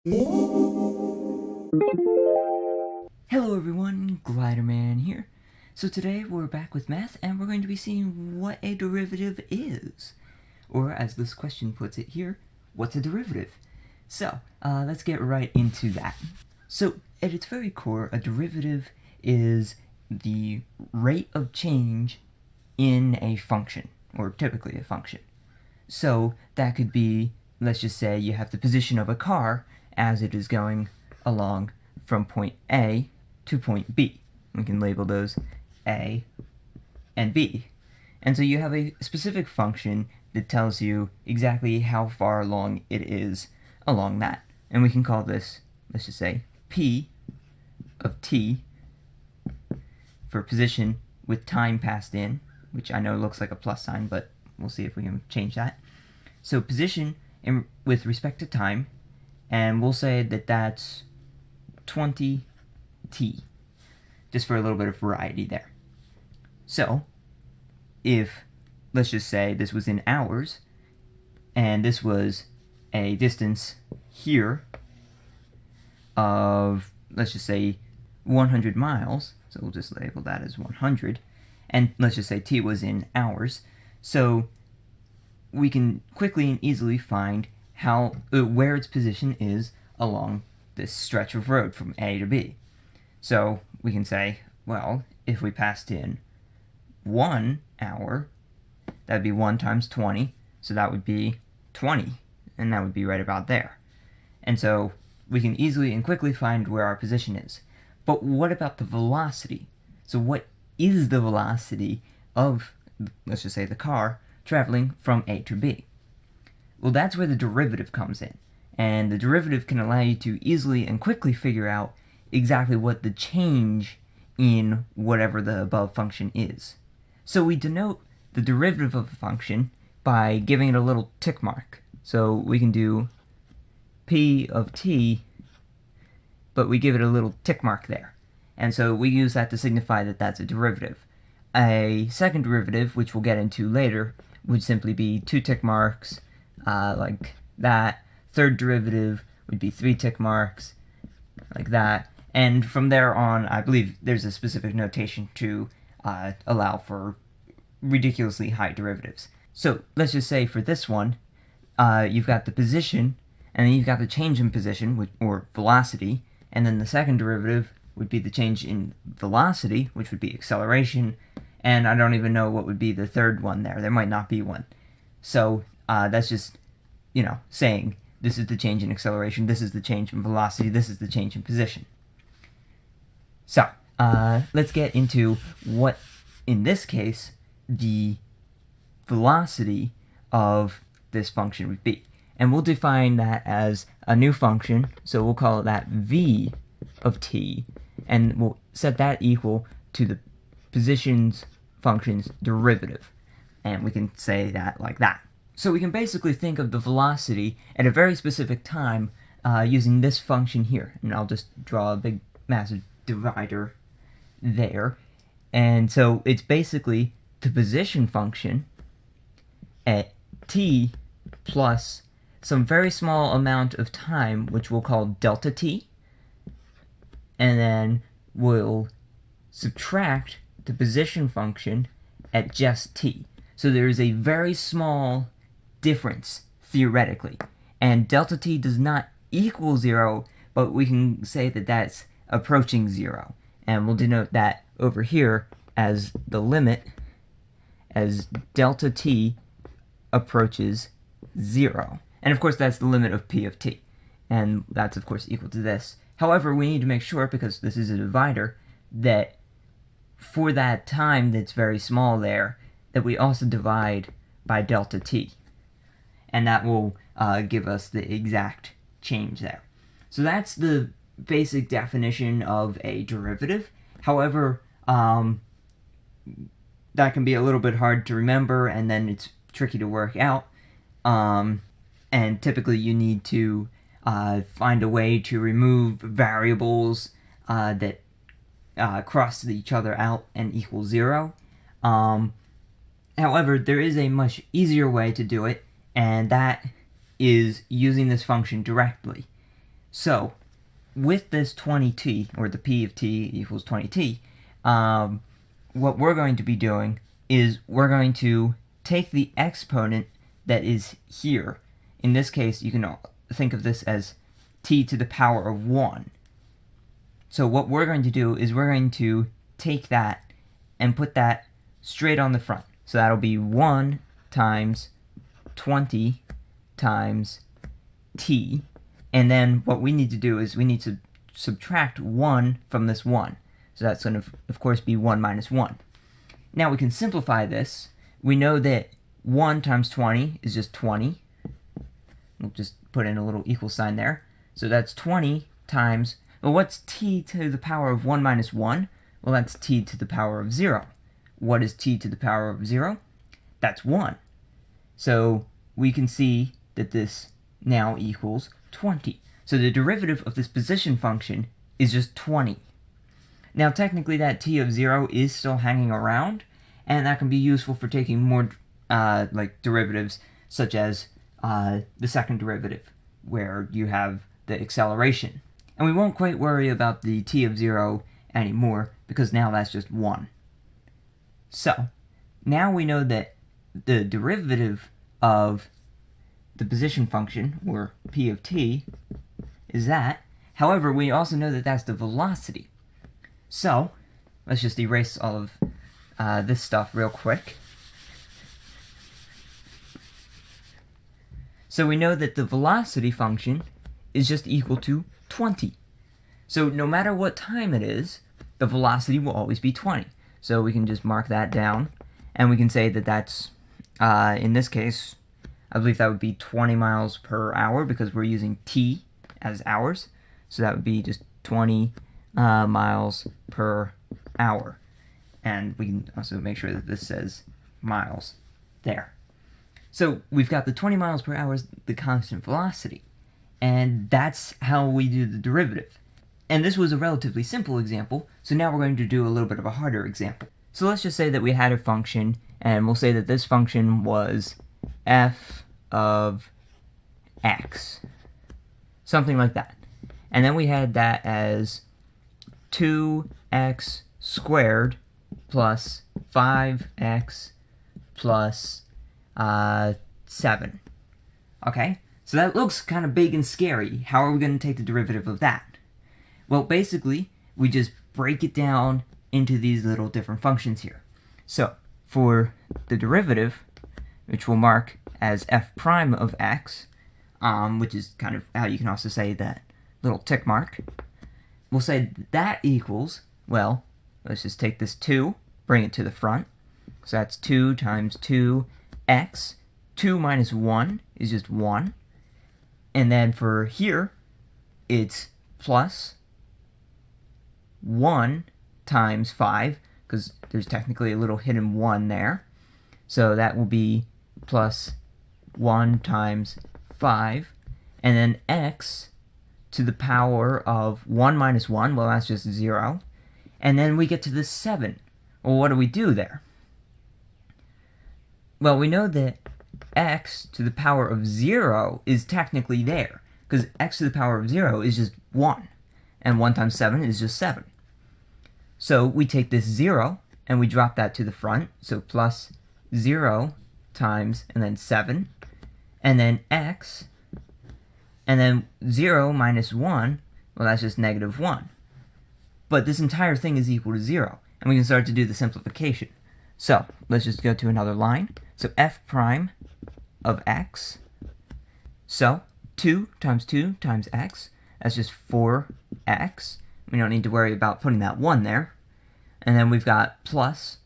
Hello everyone, Gliderman here. So today we're back with math and we're going to be seeing what a derivative is. Or as this question puts it here, what's a derivative? So, let's get right into that. So, at its very core, a derivative is the rate of change in a function, or typically a function. So, that could be, let's just say you have the position of a car as it is going along from point A to point B. We can label those A and B. And so you have a specific function that tells you exactly how far along it is along that. And we can call this, let's just say, P of t for position with time passed in, which I know looks like a plus sign, but we'll see if we can change that. So position with respect to time, and we'll say that that's 20t, just for a little bit of variety there. So, if, let's just say this was in hours, and this was a distance here of, let's just say, 100 miles, so we'll just label that as 100, and let's just say t was in hours, so we can quickly and easily find where its position is along this stretch of road from A to B. So we can say, well, if we passed in 1 hour, that would be 1 times 20, so that would be 20, and that would be right about there. And so we can easily and quickly find where our position is. But what about the velocity? So what is the velocity of, let's just say, the car traveling from A to B? Well, that's where the derivative comes in. And the derivative can allow you to easily and quickly figure out exactly what the change in whatever the above function is. So we denote the derivative of a function by giving it a little tick mark. So we can do p of t, but we give it a little tick mark there. And so we use that to signify that that's a derivative. A second derivative, which we'll get into later, would simply be 2 tick marks, like that. Third derivative would be 3 tick marks, like that. And from there on, I believe there's a specific notation to allow for ridiculously high derivatives. So let's just say for this one, you've got the position, and then you've got the change in position, or velocity, and then the second derivative would be the change in velocity, which would be acceleration, and I don't even know what would be the third one there. There might not be one. So that's just, saying this is the change in acceleration, this is the change in velocity, this is the change in position. So, let's get into what, in this case, the velocity of this function would be. And we'll define that as a new function, so we'll call that v of t, and we'll set that equal to the position's function's derivative. And we can say that like that. So we can basically think of the velocity at a very specific time using this function here. And I'll just draw a big massive divider there. And so it's basically the position function at t plus some very small amount of time, which we'll call delta t. And then we'll subtract the position function at just t. So there is a very small difference, theoretically. And delta t does not equal 0, but we can say that that's approaching 0. And we'll denote that over here as the limit as delta t approaches 0. And of course that's the limit of p of t. And that's of course equal to this. However, we need to make sure, because this is a divider, that for that time that's very small there, that we also divide by delta t. And that will give us the exact change there. So that's the basic definition of a derivative. However, that can be a little bit hard to remember, and then it's tricky to work out. And typically you need to find a way to remove variables that cross each other out and equal 0. However, there is a much easier way to do it, and that is using this function directly. So, with this 20t, or the p of t equals 20t, what we're going to be doing is we're going to take the exponent that is here. In this case, you can think of this as t to the power of 1. So what we're going to do is we're going to take that and put that straight on the front. So that'll be 1 times 20 times t. And then what we need to do is we need to subtract 1 from this 1. So that's going to, of course, be 1 minus 1. Now we can simplify this. We know that 1 times 20 is just 20. We'll just put in a little equal sign there. So that's 20 times, well, what's t to the power of 1 minus 1? Well, that's t to the power of 0. What is t to the power of 0? That's 1. So we can see that this now equals 20. So the derivative of this position function is just 20. Now technically that t of 0 is still hanging around, and that can be useful for taking more like derivatives, such as the second derivative, where you have the acceleration. And we won't quite worry about the t of 0 anymore, because now that's just 1. So, now we know that the derivative of the position function, or p of t, is that. However, we also know that that's the velocity. So, let's just erase all of this stuff real quick. So we know that the velocity function is just equal to 20. So no matter what time it is, the velocity will always be 20. So we can just mark that down, and we can say that that's, in this case, I believe that would be 20 miles per hour, because we're using t as hours. So that would be just 20 miles per hour. And we can also make sure that this says miles there. So we've got the 20 miles per hour as the constant velocity. And that's how we do the derivative. And this was a relatively simple example, so now we're going to do a little bit of a harder example. So let's just say that we had a function, and we'll say that this function was f of x. Something like that. And then we had that as 2x squared plus 5x plus 7. Okay? So that looks kind of big and scary. How are we going to take the derivative of that? Well, basically, we just break it down into these little different functions here. So, for the derivative, which we'll mark as f prime of x, which is kind of how you can also say that little tick mark, we'll say that equals, well, let's just take this 2, bring it to the front. So that's 2 times 2x. 2 minus 1 is just 1. And then for here, it's plus 1 times 5, because there's technically a little hidden 1 there. So that will be plus 1 times 5. And then x to the power of 1 minus 1, well, that's just 0. And then we get to the 7. Well, what do we do there? Well, we know that x to the power of 0 is technically there, because x to the power of 0 is just 1, and 1 times 7 is just 7. So we take this 0, and we drop that to the front, so plus 0 times, and then 7, and then x, and then 0 minus 1, well, that's just negative 1. But this entire thing is equal to 0, and we can start to do the simplification. So, let's just go to another line. So f prime of x. So 2 times x, that's just 4x. We don't need to worry about putting that 1 there. And then we've got plus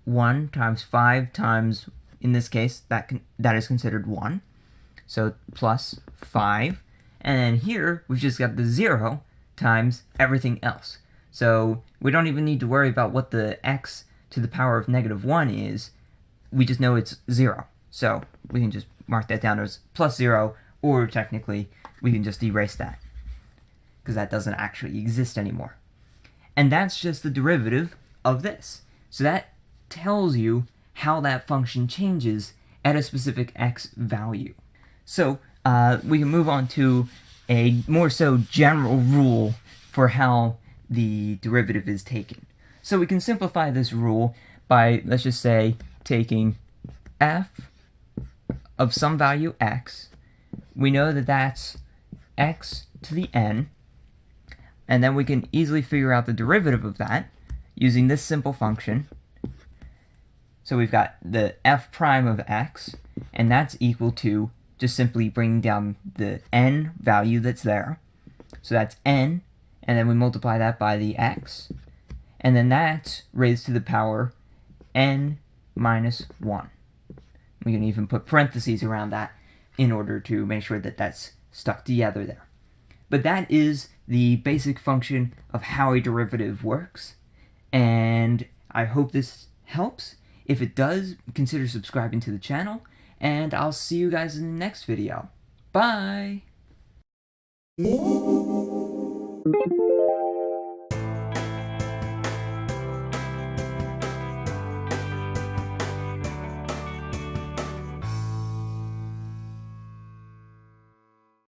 1 times 5 times, in this case, that is considered 1. So plus 5. And then here, we've just got the 0 times everything else. So we don't even need to worry about what the x to the power of negative 1 is. We just know it's 0. So we can just mark that down as plus 0, or technically we can just erase that, because that doesn't actually exist anymore. And that's just the derivative of this. So that tells you how that function changes at a specific x value. So we can move on to a more so general rule for how the derivative is taken. So we can simplify this rule by, let's just say, taking f of some value x. We know that that's x to the n, and then we can easily figure out the derivative of that using this simple function. So we've got the f prime of x, and that's equal to just simply bringing down the n value that's there. So that's n, and then we multiply that by the x, and then that's raised to the power n minus 1. We can even put parentheses around that in order to make sure that that's stuck together there. But that is the basic function of how a derivative works, and I hope this helps. If it does, consider subscribing to the channel, and I'll see you guys in the next video. Bye!